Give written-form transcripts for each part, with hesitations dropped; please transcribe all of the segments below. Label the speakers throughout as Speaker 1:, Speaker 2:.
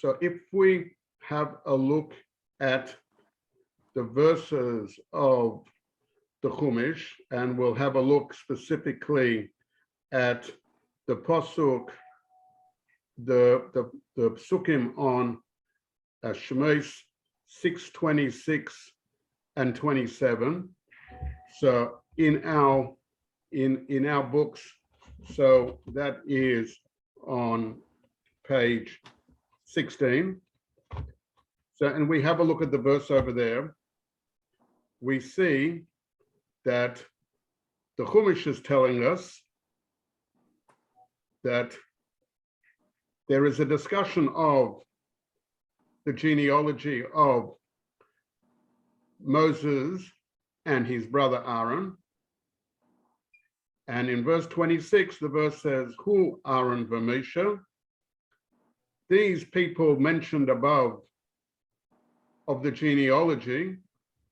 Speaker 1: So if we have a look at the verses of the Chumash, and we'll have a look specifically at the Pasuk, the Psukim on Shemais 6:26 and 27. So in our books, so that is on page 16. So, and we have a look at the verse over there. We see that the Chumash is telling us that there is a discussion of the genealogy of Moses and his brother Aaron. And in verse 26, the verse says, Hu Aaron v'Moshe. These people mentioned above of the genealogy,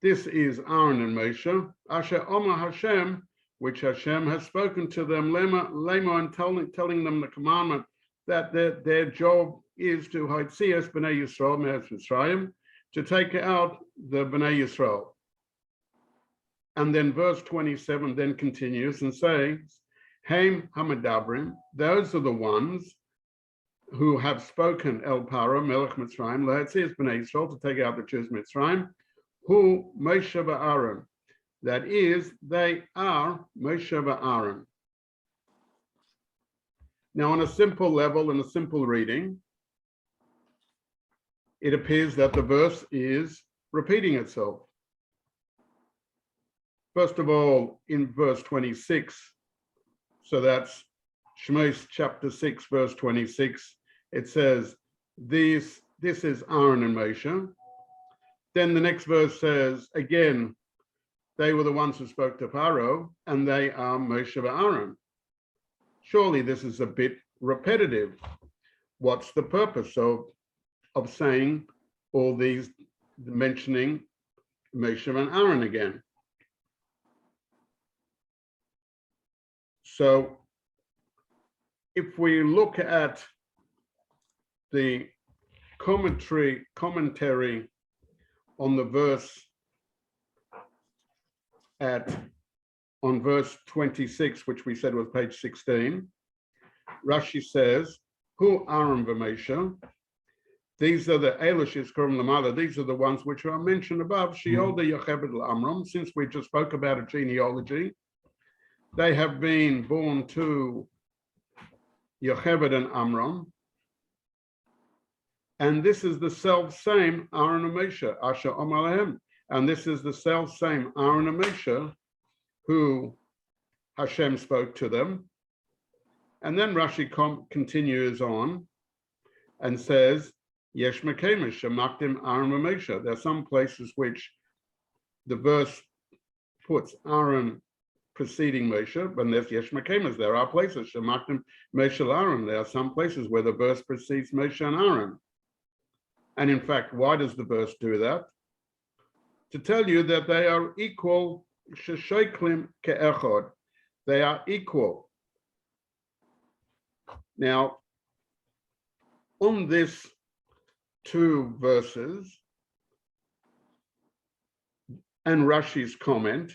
Speaker 1: this is Aaron and Moshe, Asher Omer Hashem, which Hashem has spoken to them, Lema, and telling them the commandment that their job is to Haitzias B'nai Yisrael, Me'eretz Mitzrayim, to take out the B'nai Yisrael. And then verse 27 then continues and says, Haim Hamadabrim, those are the ones who have spoken El Paro, Melech Mitzrayim, Le'etzias B'nai Yisrael, to take out the Jews Mitzrayim, who Moshe v'Aaron. That is, they are Moshe v'Aaron. Now, on a simple level and a simple reading, it appears that the verse is repeating itself. First of all, in verse 26, so that's Shemais chapter 6, verse 26, it says, this is Aaron and Moshe. Then the next verse says, again, they were the ones who spoke to Pharaoh, and they are Moshe v'Aaron. Surely this is a bit repetitive. What's the purpose of saying all these, mentioning Moshe and Aaron again? So if we look at the commentary on the verse on verse 26, which we said was page 16, Rashi says, Hu Aaron v'Moshe. These are the Elishis Kurim Lamala. These are the ones which are mentioned above. Sheolda Yocheved Amram. Since we just spoke about a genealogy, they have been born to Yocheved and Amram. And this is the self-same Aaron and Moshe, Asher Omar Lahem. And this is the self-same Aaron and Moshe who Hashem spoke to them. And then Rashi continues on and says, Yesh Mekemesh Shemakdim Aaron and Moshe. There are some places which the verse puts Aaron preceding Moshe, but there's Yesh Mekemesh. There are places, Shemakdim Moshe Aaron. There are some places where the verse precedes Moshe and Aaron. And in fact, why does the verse do that? To tell you that they are equal, shesheklim ke'echad. They are equal. Now, on this two verses and Rashi's comment,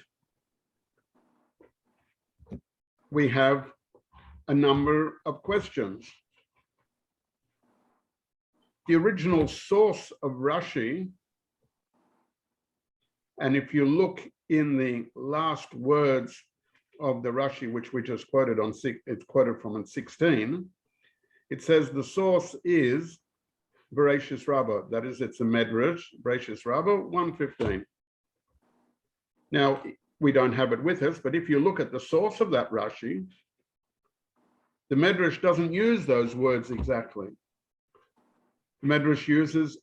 Speaker 1: we have a number of questions. The original source of Rashi, and if you look in the last words of the Rashi, which we just quoted on, it's quoted from on 16, it says the source is Bereshis Rabbah. That is, it's a Medrash, Bereshis Rabbah 1:15. Now, we don't have it with us, but if you look at the source of that Rashi, the Medrash doesn't use those words exactly. Medrash uses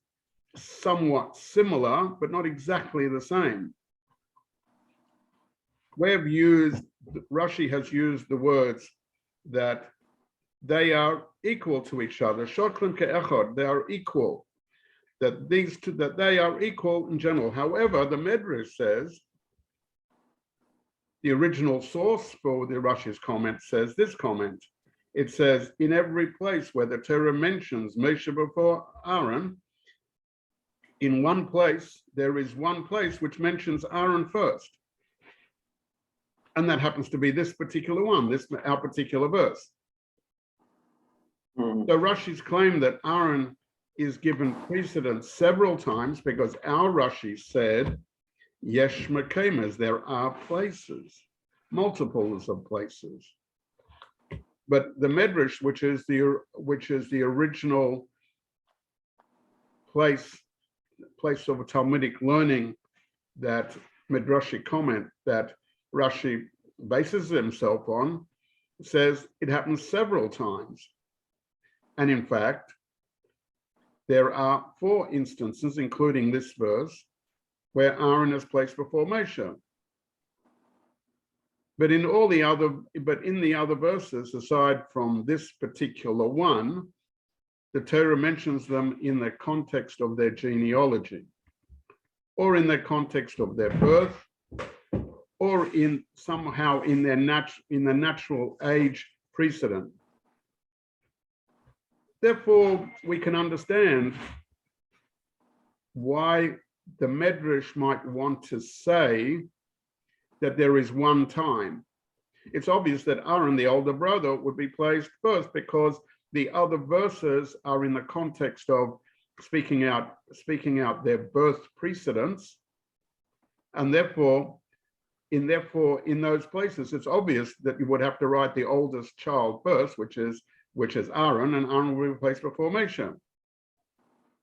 Speaker 1: somewhat similar, but not exactly the same. Rashi has used the words that they are equal to each other. Shoklim ke'echad, they are equal. That they are equal in general. However, the Medrash says, the original source for the Rashi's comment says this comment, it says, in every place where the Torah mentions Moshe before Aaron, in one place, there is one place which mentions Aaron first. And that happens to be this particular one, our particular verse. So Rashi's claim that Aaron is given precedence several times because our Rashi said, Yesh Mekemes, there are places, multiples of places. But the Medrash, which is the original place of Talmudic learning, that Midrashic comment that Rashi bases himself on, says it happens several times. And in fact, there are 4 instances, including this verse, where Aaron is placed before Moshe. But in the other verses, aside from this particular one, the Torah mentions them in the context of their genealogy, or in the context of their birth, or in somehow in the natural age precedent. Therefore, we can understand why the Medrash might want to say that there is one time. It's obvious that Aaron, the older brother, would be placed first because the other verses are in the context of speaking out their birth precedents, and therefore in those places, it's obvious that you would have to write the oldest child first, which is Aaron, and Aaron will be placed before Moshe.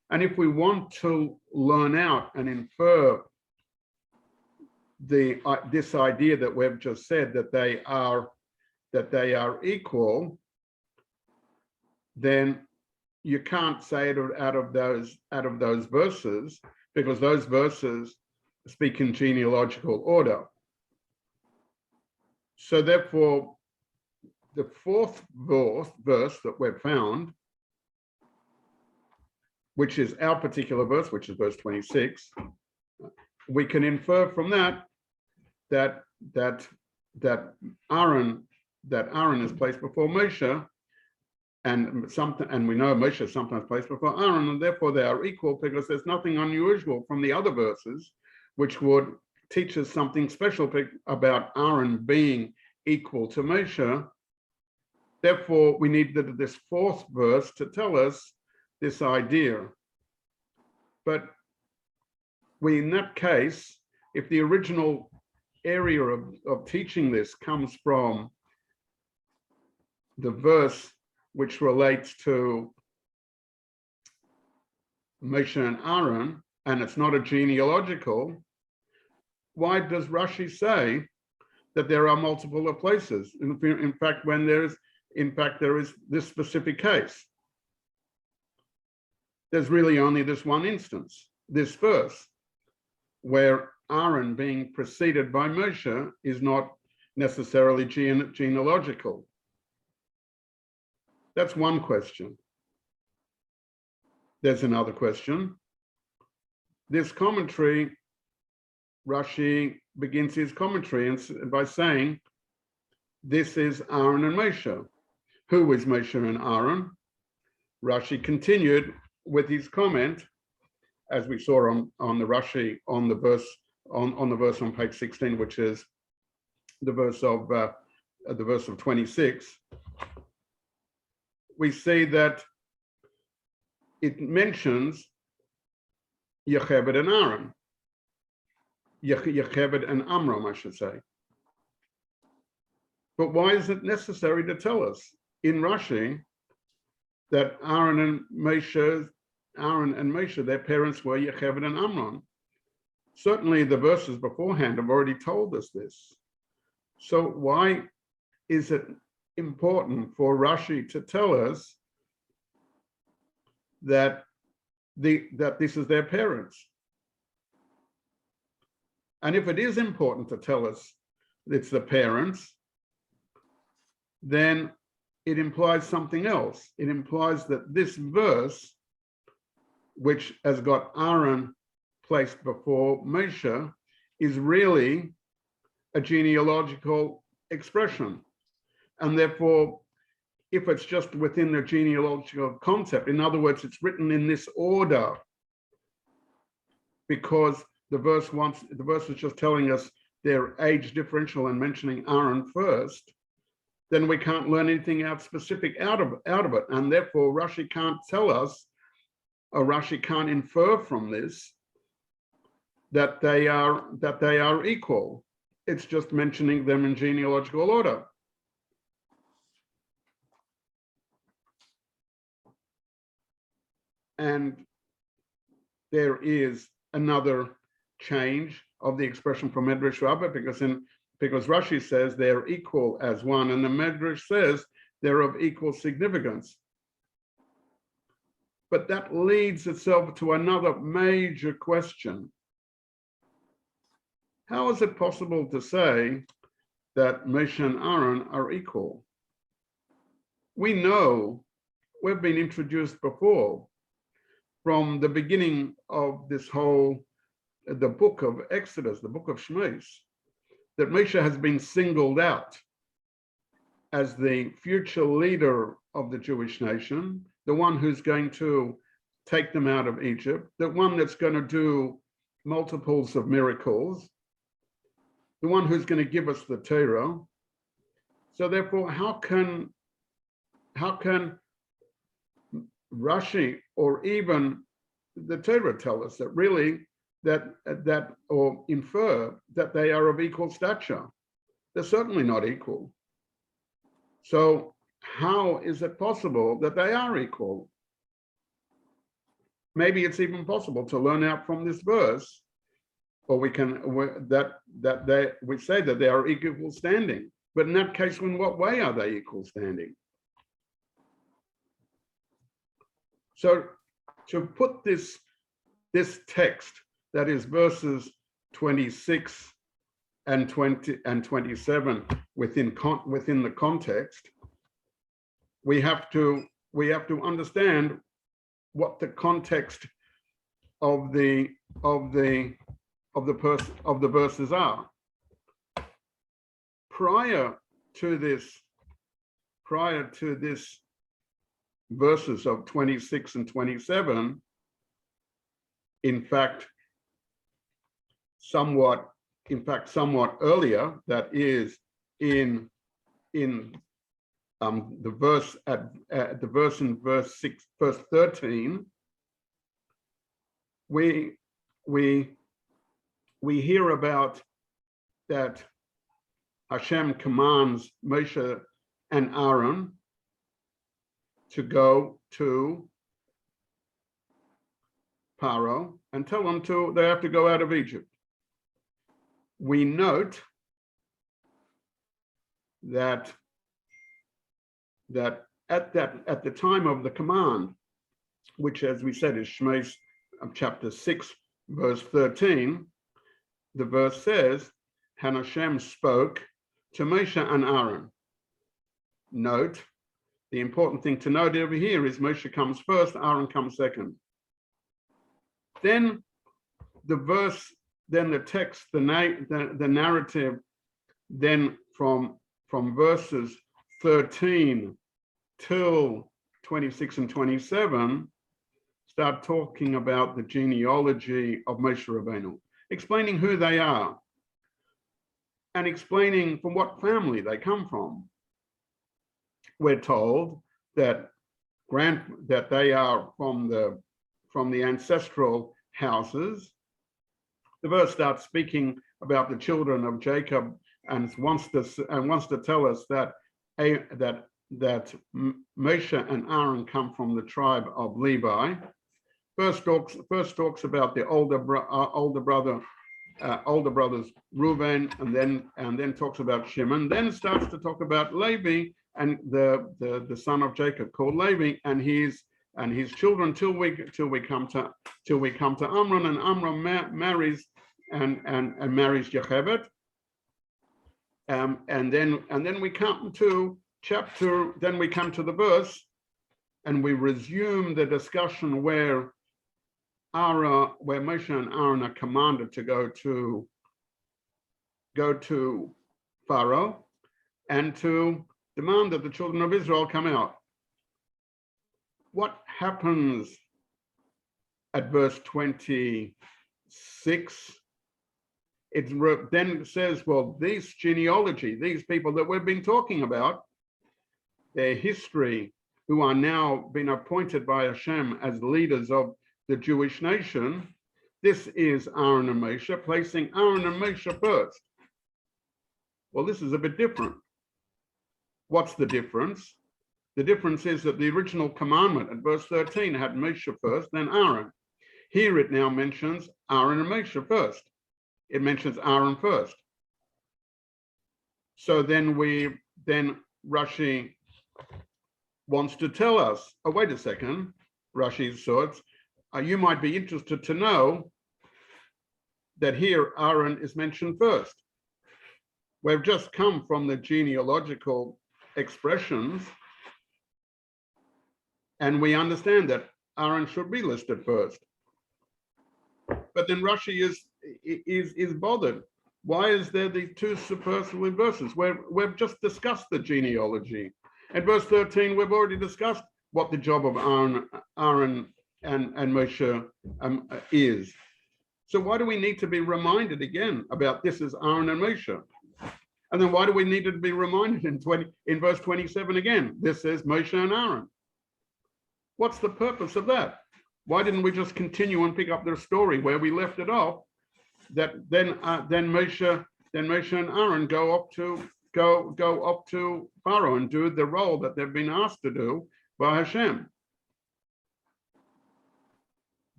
Speaker 1: And if we want to learn out and infer this idea that we've just said, that they are equal, then you can't say it out of those verses, because those verses speak in genealogical order. So therefore, the 4th verse that we've found, which is our particular verse, which is verse 26, we can infer from that Aaron is placed before Moshe, and we know Moshe is sometimes placed before Aaron, and therefore they are equal, because there's nothing unusual from the other verses which would teach us something special about Aaron being equal to Moshe. Therefore, we need this 4th verse to tell us this idea. But in that case, if the original area of teaching this comes from the verse which relates to Moshe and Aaron, and it's not a genealogical, why does Rashi say that there are multiple places? In fact, there is this specific case. There's really only this one instance, this verse, where Aaron being preceded by Moshe is not necessarily genealogical. That's one question. There's another question. This commentary, Rashi begins his commentary by saying, this is Aaron and Moshe. Who is Moshe and Aaron? Rashi continued with his comment, as we saw on the Rashi on the verse on page 16, which is the verse of 26. We see that it mentions Yocheved and Aaron, Yocheved and Amram, I should say. But why is it necessary to tell us in Rashi that Aaron and Moshe, their parents were Yocheved and Amram? Certainly the verses beforehand have already told us this. So why is it important for Rashi to tell us that this is their parents? And if it is important to tell us it's the parents, then it implies something else. It implies that this verse, which has got Aaron placed before Moshe, is really a genealogical expression. And therefore, if it's just within the genealogical concept. In other words, it's written in this order because the verse was just telling us their age differential and mentioning Aaron first. Then we can't learn anything specific out of it, and therefore Rashi can't tell us, or Rashi can't infer from this that they are equal. It's just mentioning them in genealogical order. And there is another change of the expression from Medrash Rabbah, because Rashi says they're equal as one, and the Medrash says they're of equal significance. But that leads itself to another major question. How is it possible to say that Moshe and Aaron are equal? We know, we've been introduced before, from the beginning of this whole, the book of Exodus, the book of Shmos, that Moshe has been singled out as the future leader of the Jewish nation, the one who's going to take them out of Egypt, the one that's going to do multiples of miracles, the one who's going to give us the Torah. So therefore, how can Rashi or even the Torah tell us that really that or infer that they are of equal stature? They're certainly not equal. So how is it possible that they are equal? Maybe it's even possible to learn out from this verse, or we say that they are equal standing. But in that case, in what way are they equal standing? So to put this text, that is verses 26 and 20 and 27 within the context, we have to understand what the context of the verses are. Prior to this verses of 26 and 27, in fact somewhat earlier, that is in the verse in verse 13, we hear about that Hashem commands Moshe and Aaron to go to Paro and tell them they have to go out of Egypt. We note that at the time of the command, which, as we said, is Shmos chapter 6, verse 13, the verse says, "And Hashem spoke to Moshe and Aaron." Note, the important thing to note over here is Moshe comes first, Aaron comes second. Then the text, the narrative, then from verses 13 till 26 and 27, start talking about the genealogy of Moshe Rabbeinu, explaining who they are, and explaining from what family they come from. We're told that they are from the ancestral houses. The verse starts speaking about the children of Jacob and wants to tell us that Moshe and Aaron come from the tribe of Levi. First talks about the older brothers Reuben, and then talks about Shimon. Then starts to talk about Levi and the son of Jacob called Levi and his children till we come to Amram, and Amram marries and marries Jochebed. And then we come to the verse, and we resume the discussion where Moshe and Aaron are commanded to go to Pharaoh and to demand that the children of Israel come out. What happens at verse 26? It then says, well, this genealogy, these people that we've been talking about, their history, who are now been appointed by Hashem as leaders of the Jewish nation, this is Aaron and Moshe, placing Aaron and Moshe first. Well, this is a bit different. What's the difference? The difference is that the original commandment at verse 13 had Moshe first, then Aaron. Here it now mentions Aaron and Moshe first. It mentions Aaron first. So then Rashi wants to tell us, oh, wait a second, Rashi's thoughts, you might be interested to know that here Aaron is mentioned first. We've just come from the genealogical expressions, and we understand that Aaron should be listed first. But then Rashi is bothered. Why is there these two superfluous verses where we've just discussed the genealogy? At verse 13, we've already discussed what the job of Aaron and Moshe is. So why do we need to be reminded again about this is Aaron and Moshe? And then why do we need to be reminded in verse 27 again? This is Moshe and Aaron. What's the purpose of that? Why didn't we just continue and pick up the story where we left it off? That then Moshe and Aaron go up to Pharaoh and do the role that they've been asked to do by Hashem.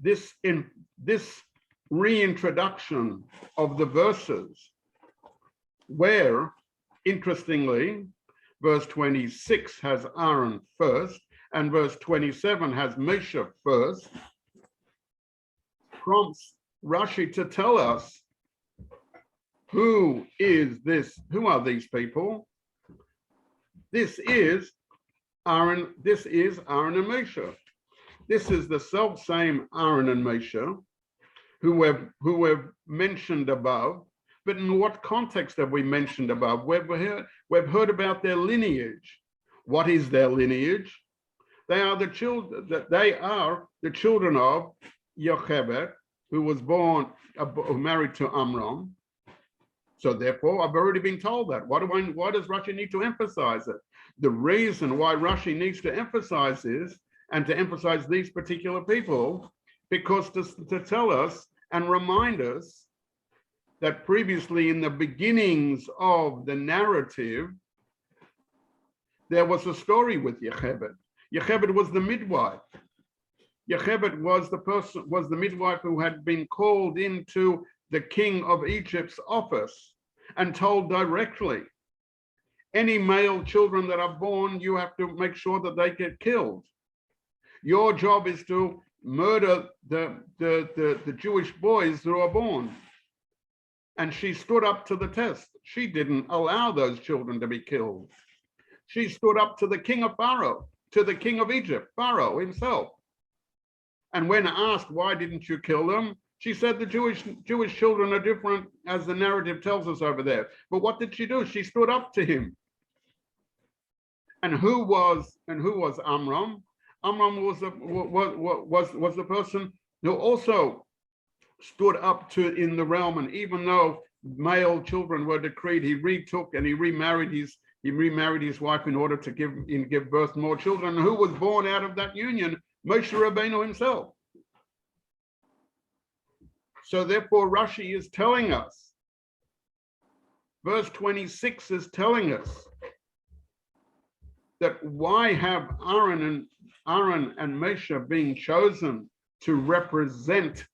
Speaker 1: This reintroduction of the verses, where interestingly, verse 26 has Aaron first, and verse 27 has Moshe first, prompts Rashi to tell us who are these people? This is Aaron and Moshe. This is the self-same Aaron and Moshe who we've mentioned above. But in what context have we mentioned above? We've heard about their lineage. What is their lineage? They are the children of Yochebed, who was married to Amram. So therefore, I've already been told that. Why does Rashi need to emphasize it? The reason why Rashi needs to emphasize this, and to emphasize these particular people, because to tell us and remind us that previously in the beginnings of the narrative, there was a story with Yochebed. Yochebed was the midwife. Yochebed was the midwife who had been called into the king of Egypt's office and told directly, any male children that are born, you have to make sure that they get killed. Your job is to murder the Jewish boys who are born. And she stood up to the test. She didn't allow those children to be killed. She stood up to the king of Pharaoh, to the king of Egypt, Pharaoh himself. And when asked, why didn't you kill them? She said the Jewish children are different, as the narrative tells us over there. But what did she do? She stood up to him. And who was Amram? Amram was the person who also stood up to in the realm, and even though male children were decreed, he retook and he remarried his wife in order to give birth to more children. And who was born out of that union? Moshe Rabbeinu himself. So therefore, Rashi is telling us, verse 26 is telling us that why have Aaron and Moshe being chosen to represent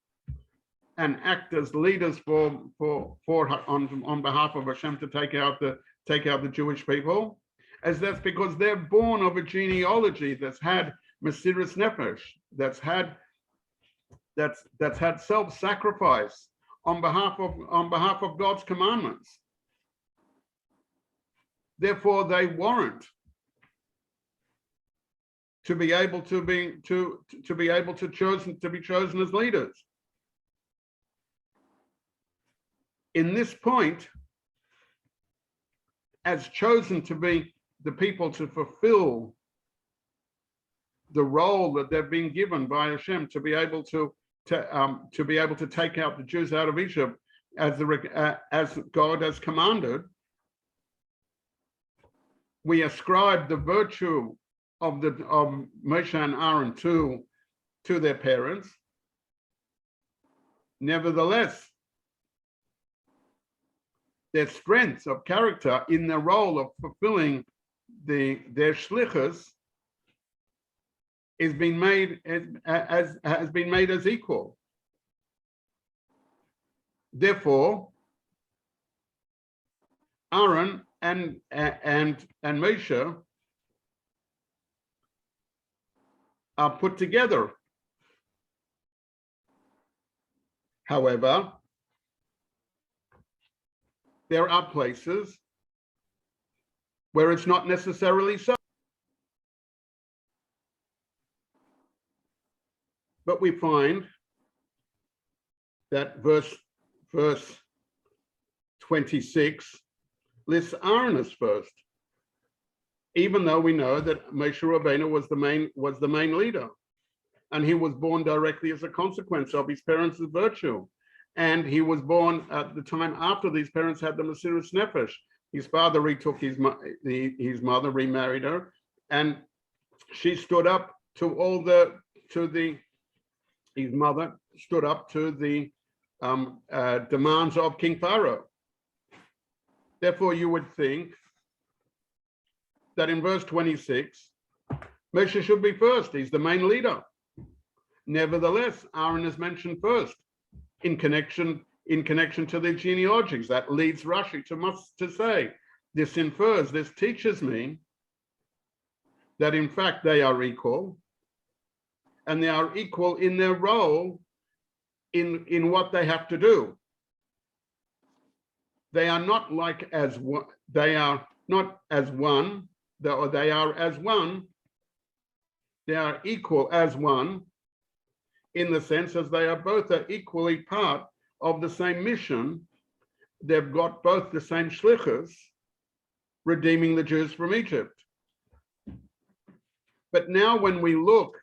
Speaker 1: and act as leaders on behalf of Hashem to take out the Jewish people, as that's because they're born of a genealogy that's had Mesiras Nefesh, that's had self-sacrifice on behalf of God's commandments. Therefore, they warrant to be able to be chosen as leaders. In this point, as chosen to be the people to fulfill the role that they've been given by Hashem to be able to be able to take out the Jews out of Egypt as God has commanded. We ascribe the virtue of Moshe and Aaron to their parents. Nevertheless, their strengths of character in the role of fulfilling their shlichus has been made as equal. Therefore, Aaron and Moshe are put together. However, there are places where it's not necessarily so. But we find that verse 26 lists Aaron as first, even though we know that Moshe Rabbeinu was the main leader, and he was born directly as a consequence of his parents' virtue. And he was born at the time after these parents had the Mesiras Nefesh. His father retook his mother, remarried her, and she stood up to his mother stood up to the demands of King Pharaoh. Therefore, you would think that in verse 26, Moshe should be first. He's the main leader. Nevertheless, Aaron is mentioned first in connection to the genealogies. That leads Rashi to say, this teaches me that in fact they are equal, and they are equal in their role in what they have to do. They are not like as one, they are not as one, or they are as one, they are equal as one, in the sense as they are both equally part of the same mission. They've got both the same shlichus, redeeming the Jews from Egypt. But now when we look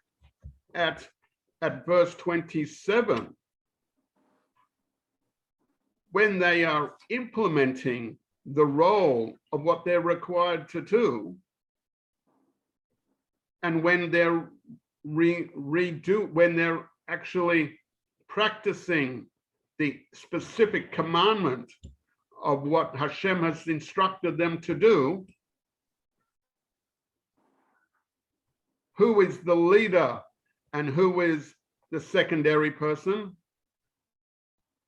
Speaker 1: at verse 27, when they are implementing the role of what they're required to do, and when they're when they're actually practicing the specific commandment of what Hashem has instructed them to do, who is the leader and who is the secondary person?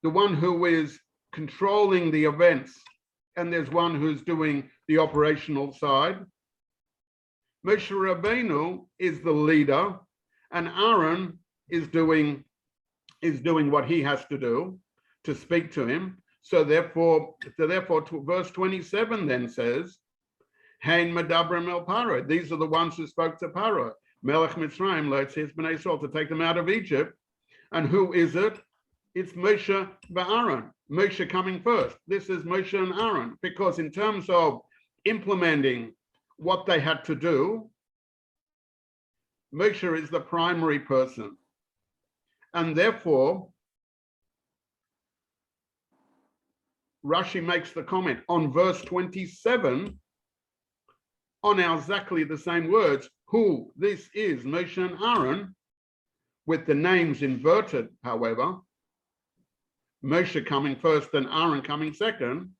Speaker 1: The one who is controlling the events, and there's one who's doing the operational side. Moshe Rabbeinu is the leader, and Aaron is doing what he has to do to speak to him. So therefore, verse 27 then says, Hein medabrim el Paro. These are the ones who spoke to Paro, Melech Mitzrayim, Lotzis Bnei Yisrael, to take them out of Egypt. And who is it? It's Moshe Aaron. Moshe coming first. This is Moshe and Aaron, because in terms of implementing what they had to do, Moshe is the primary person. And therefore, Rashi makes the comment on verse 27, on exactly the same words, who this is Moshe and Aaron, with the names inverted, however, Moshe coming first and Aaron coming second.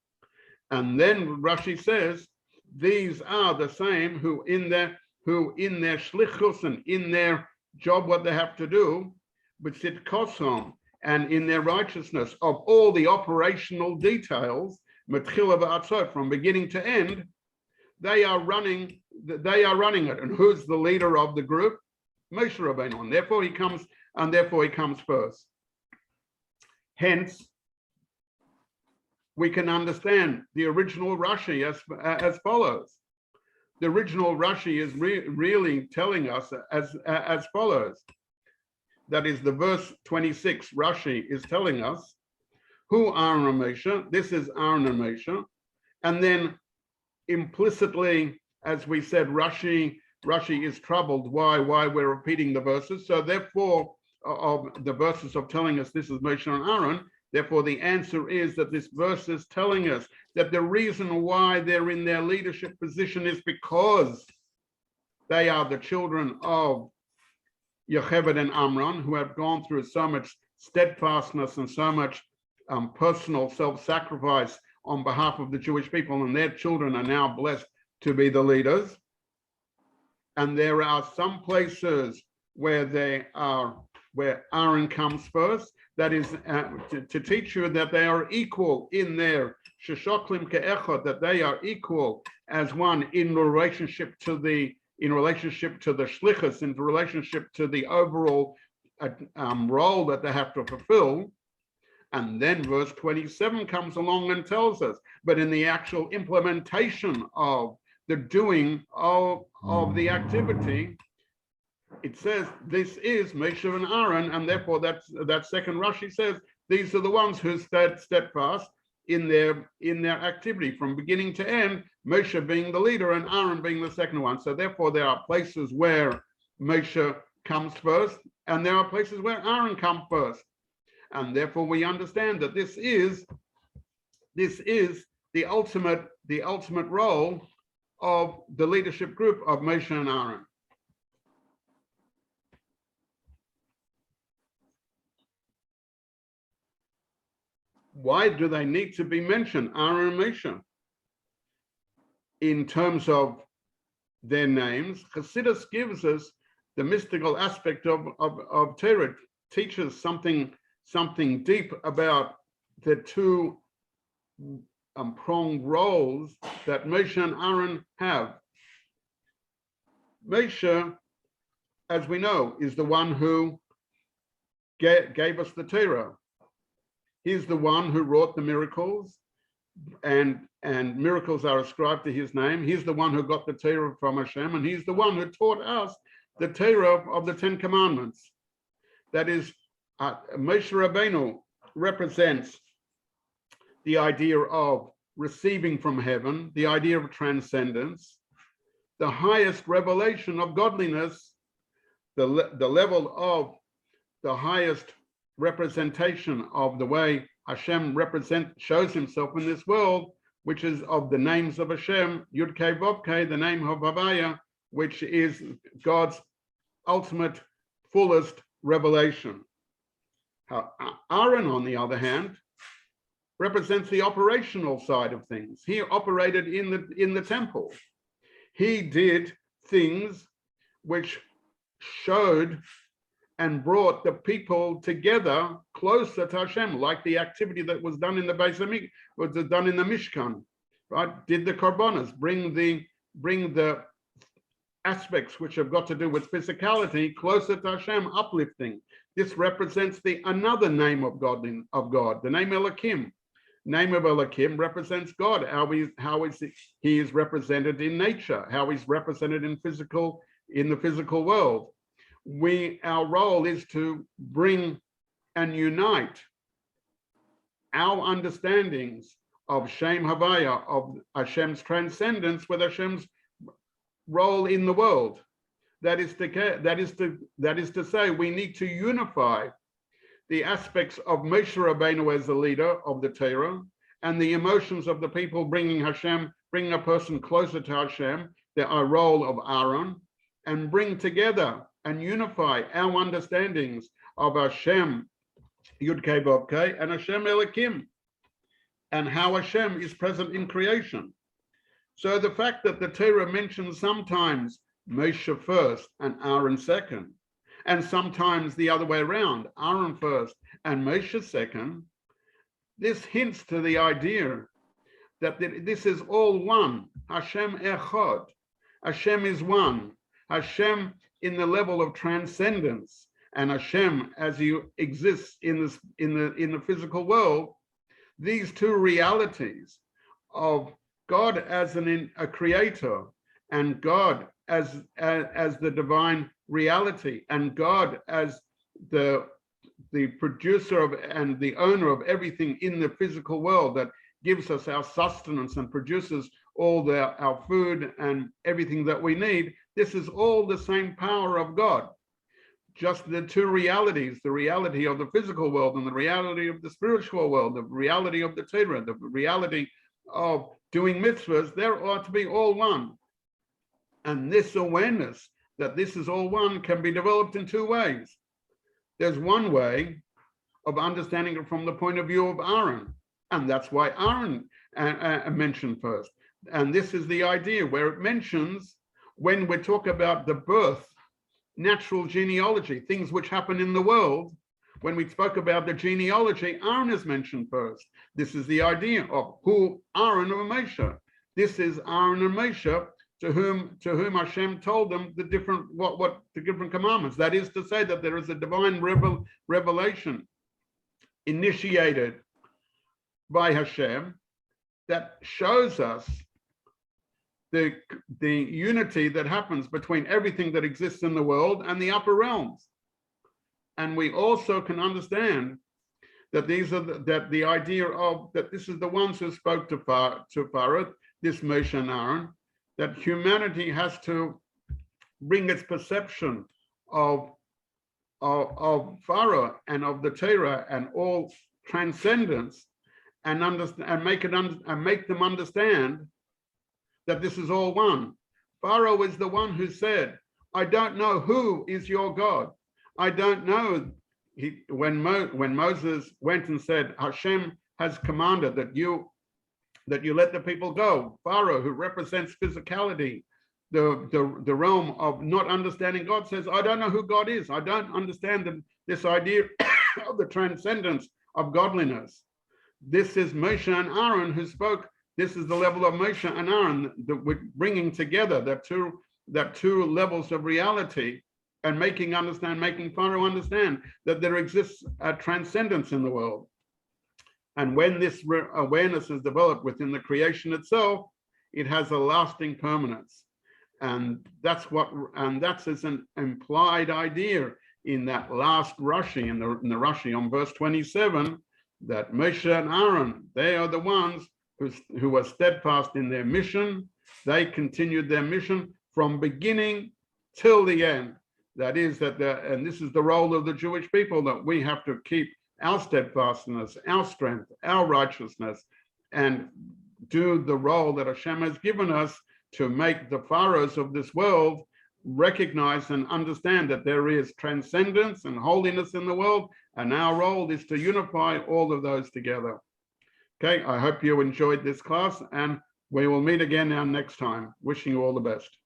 Speaker 1: And then Rashi says, these are the same who in their shlichus and in their job, what they have to do, with tzidkosom, and in their righteousness of all the operational details, metchila v'atzot, from beginning to end, they are running it. And who's the leader of the group? Moshe Rabbeinu. And therefore he comes first. Hence, we can understand the original Rashi as follows. The original Rashi is really telling us as follows. That is, the verse 26 Rashi is telling us who Aaron and Moshe. This is Aaron and Moshe, and then implicitly as we said, Rashi is troubled why we're repeating the verses. So therefore, of the verses of telling us this is Moshe and Aaron, therefore the answer is that this verse is telling us that the reason why they're in their leadership position is because they are the children of Yocheved and Amram, who have gone through so much steadfastness and so much personal self-sacrifice on behalf of the Jewish people, and their children are now blessed to be the leaders. And there are some places where Aaron comes first. That is to teach you that they are equal in their sheshoklim ke'echad, that they are equal as one in relationship to the shlichus, in relationship to the overall role that they have to fulfill. And then verse 27 comes along and tells us, but in the actual implementation of the doing of the activity, it says this is Moshe and Aaron, and therefore that second Rashi says these are the ones who steadfast in their activity from beginning to end, Moshe being the leader and Aaron being the second one. So therefore there are places where Moshe comes first, and there are places where Aaron comes first. And therefore we understand that this is the ultimate role of the leadership group of Moshe and Aaron. Why do they need to be mentioned, Aaron and Moshe? In terms of their names, Chassidus gives us the mystical aspect of Torah, teaches something deep about the two pronged roles that Moshe and Aaron have. Moshe, as we know, is the one who gave us the Torah. He's the one who wrought the miracles, and miracles are ascribed to his name. He's the one who got the Torah from Hashem, and he's the one who taught us the Torah of the 10 Commandments. That is, Moshe Rabbeinu represents the idea of receiving from heaven, the idea of transcendence, the highest revelation of godliness, the level of the highest representation of the way Hashem shows himself in this world, which is of the names of Hashem, Yud Kei Vav Kei, the name of Havaya, which is God's ultimate, fullest revelation. Aaron, on the other hand, represents the operational side of things. He operated in the temple. He did things which showed and brought the people together closer to Hashem, like the activity that was done in the Beis Hamikdash, was done in the Mishkan, right? Did the korbanos, bring the aspects which have got to do with physicality closer to Hashem, uplifting. This represents another name of God, the name Elohim. Name of Elohim represents God. How is he is represented in nature, how he's represented in the physical world. Our role is to bring and unite our understandings of Shem Havaya, of Hashem's transcendence, with Hashem's role in the world. That is to say, we need to unify the aspects of Moshe Rabbeinu as the leader of the Torah and the emotions of the people bringing a person closer to Hashem, our role of Aaron, and bring together and unify our understandings of Hashem, Yud Kei Vav Kei, and Hashem Elohim, and how Hashem is present in creation. So the fact that the Torah mentions sometimes Moshe first and Aaron second, and sometimes the other way around, Aaron first and Moshe second, this hints to the idea that this is all one. Hashem Echad. Hashem is one. Hashem in the level of transcendence, and Hashem as he exists in the physical world. These two realities of God as a creator, and God as the divine reality, and God as the producer of and the owner of everything in the physical world that gives us our sustenance and produces our food and everything that we need. This is all the same power of God. Just the two realities, the reality of the physical world and the reality of the spiritual world, the reality of the Torah, the reality of doing mitzvahs, there ought to be all one. And this awareness that this is all one can be developed in two ways. There's one way of understanding it from the point of view of Aaron, and that's why Aaron mentioned first. And this is the idea where it mentions, when we talk about the birth, natural genealogy, things which happen in the world, when we spoke about the genealogy, Aaron is mentioned first. This is the idea of who Aaron and Moshe. This is Aaron and Moshe, to whom Hashem told them the different the different commandments. That is to say that there is a divine revelation initiated by Hashem that shows us the unity that happens between everything that exists in the world and the upper realms. And we also can understand that these are the idea of that this is the ones who spoke to Pharaoh, this Moshe and Aaron, that humanity has to bring its perception of Pharaoh and of the Torah and all transcendence, and understand and make them understand that this is all one. Pharaoh is the one who said, "I don't know who is your God. I don't know." When Moses went and said, "Hashem has commanded that you let the people go," Pharaoh, who represents physicality, the realm of not understanding God, says, "I don't know who God is. I don't understand this idea of the transcendence of godliness." This is Moshe and Aaron who spoke. This is the level of Moshe and Aaron, bringing together that two levels of reality and making Pharaoh understand that there exists a transcendence in the world. And when this awareness is developed within the creation itself, it has a lasting permanence. And that's an implied idea in that last Rashi, in the Rashi on verse 27, that Moshe and Aaron, they are the ones who were steadfast in their mission. They continued their mission from beginning till the end. That is and this is the role of the Jewish people, that we have to keep our steadfastness, our strength, our righteousness, and do the role that Hashem has given us to make the pharaohs of this world recognize and understand that there is transcendence and holiness in the world, and our role is to unify all of those together. Okay, I hope you enjoyed this class, and we will meet again next time. Wishing you all the best.